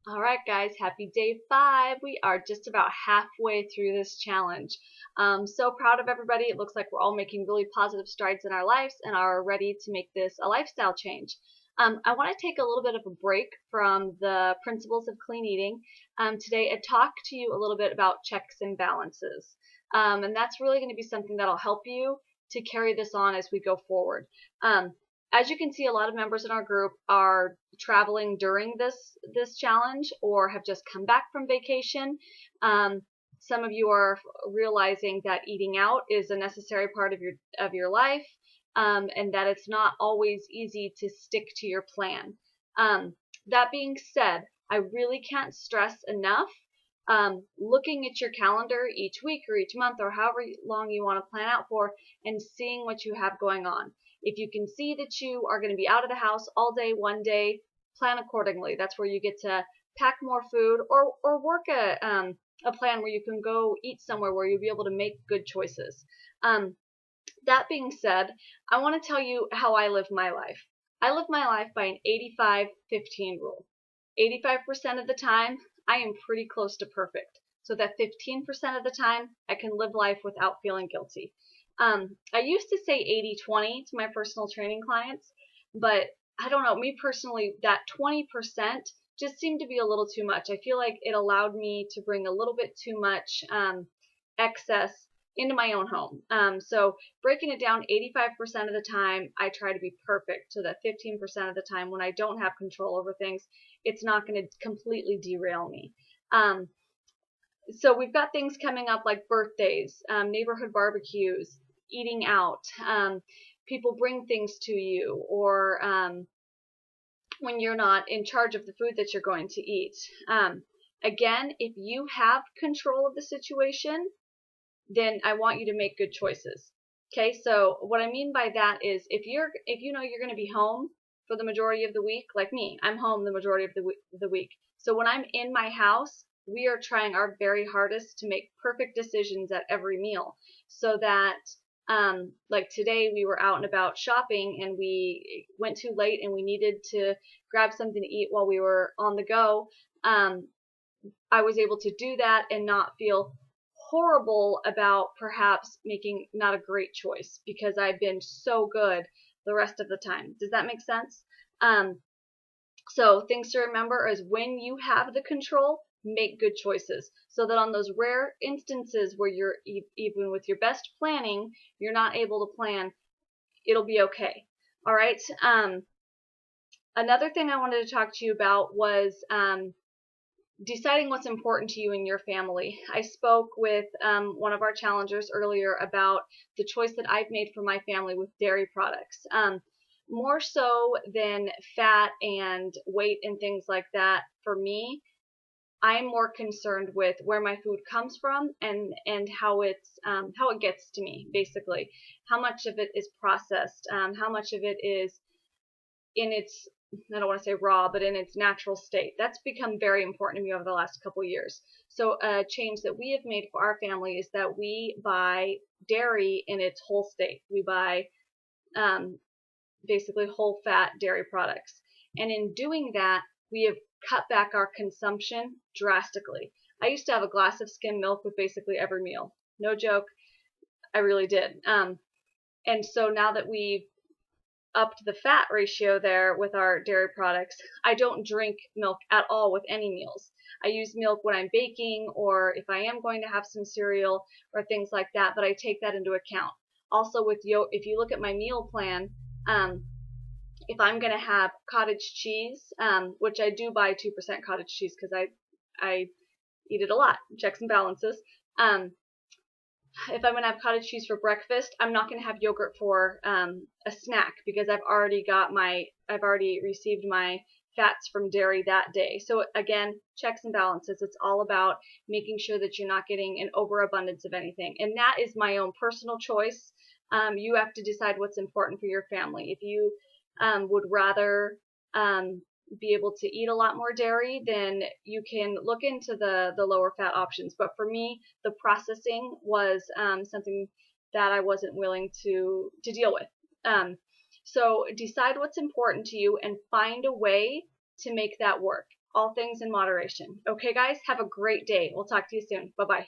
All right, guys, happy day 5. We are just about halfway through this challenge. So proud of everybody. It looks like we're all making really positive strides in our lives and are ready to make this a lifestyle change. I want to take a little bit of a break from the principles of clean eating today and talk to you a little bit about checks and balances. And that's really going to be something that'll help you to carry this on as we go forward. As you can see, a lot of members in our group are traveling during this challenge or have just come back from vacation. Some of you are realizing that eating out is a necessary part of your life, and that it's not always easy to stick to your plan. That being said, I really can't stress enough looking at your calendar each week or each month or however long you want to plan out for and seeing what you have going on. If you can see that you are going to be out of the house all day, one day, plan accordingly. That's where you get to pack more food or work a plan where you can go eat somewhere where you'll be able to make good choices. That being said, I want to tell you how I live my life. I live my life by an 85-15 rule. 85% of the time, I am pretty close to perfect. So that 15% of the time, I can live life without feeling guilty. I used to say 80-20 to my personal training clients, but I don't know, me personally, that 20% just seemed to be a little too much. I feel like it allowed me to bring a little bit too much excess into my own home. So breaking it down 85% of the time, I try to be perfect so that 15% of the time when I don't have control over things, it's not going to completely derail me. So we've got things coming up like birthdays, neighborhood barbecues, eating out, people bring things to you, or when you're not in charge of the food that you're going to eat. Again, if you have control of the situation, then I want you to make good choices. Okay, so what I mean by that is if you know you're going to be home for the majority of the week, like me, I'm home the majority of the week. So when I'm in my house, we are trying our very hardest to make perfect decisions at every meal so that like today we were out and about shopping and we went too late and we needed to grab something to eat while we were on the go. I was able to do that and not feel horrible about perhaps making not a great choice because I've been so good the rest of the time. Does that make sense? So things to remember is when you have the control, make good choices so that on those rare instances where you're even with your best planning, you're not able to plan, it'll be okay. All right. Another thing I wanted to talk to you about was deciding what's important to you and your family. I spoke with one of our challengers earlier about the choice that I've made for my family with dairy products. More so than fat and weight and things like that, for me, I'm more concerned with where my food comes from and how it gets to me, basically. How much of it is processed, how much of it is in its, I don't want to say raw, but in its natural state. That's become very important to me over the last couple of years. So a change that we have made for our family is that we buy dairy in its whole state. We buy basically whole fat dairy products. And in doing that, we have cut back our consumption drastically. I used to have a glass of skim milk with basically every meal. No joke, I really did. And so now that we've upped the fat ratio there with our dairy products, I don't drink milk at all with any meals. I use milk when I'm baking or if I am going to have some cereal or things like that, but I take that into account. Also with if you look at my meal plan, if I'm going to have cottage cheese, which I do buy 2% cottage cheese because I eat it a lot, checks and balances. If I'm going to have cottage cheese for breakfast, I'm not going to have yogurt for a snack because I've already received my fats from dairy that day. So again, checks and balances. It's all about making sure that you're not getting an overabundance of anything. And that is my own personal choice. You have to decide what's important for your family. If you would rather be able to eat a lot more dairy, then you can look into the lower fat options. But for me, the processing was something that I wasn't willing to deal with. So decide what's important to you and find a way to make that work. all things in moderation. Okay, guys, have a great day. We'll talk to you soon. Bye-bye.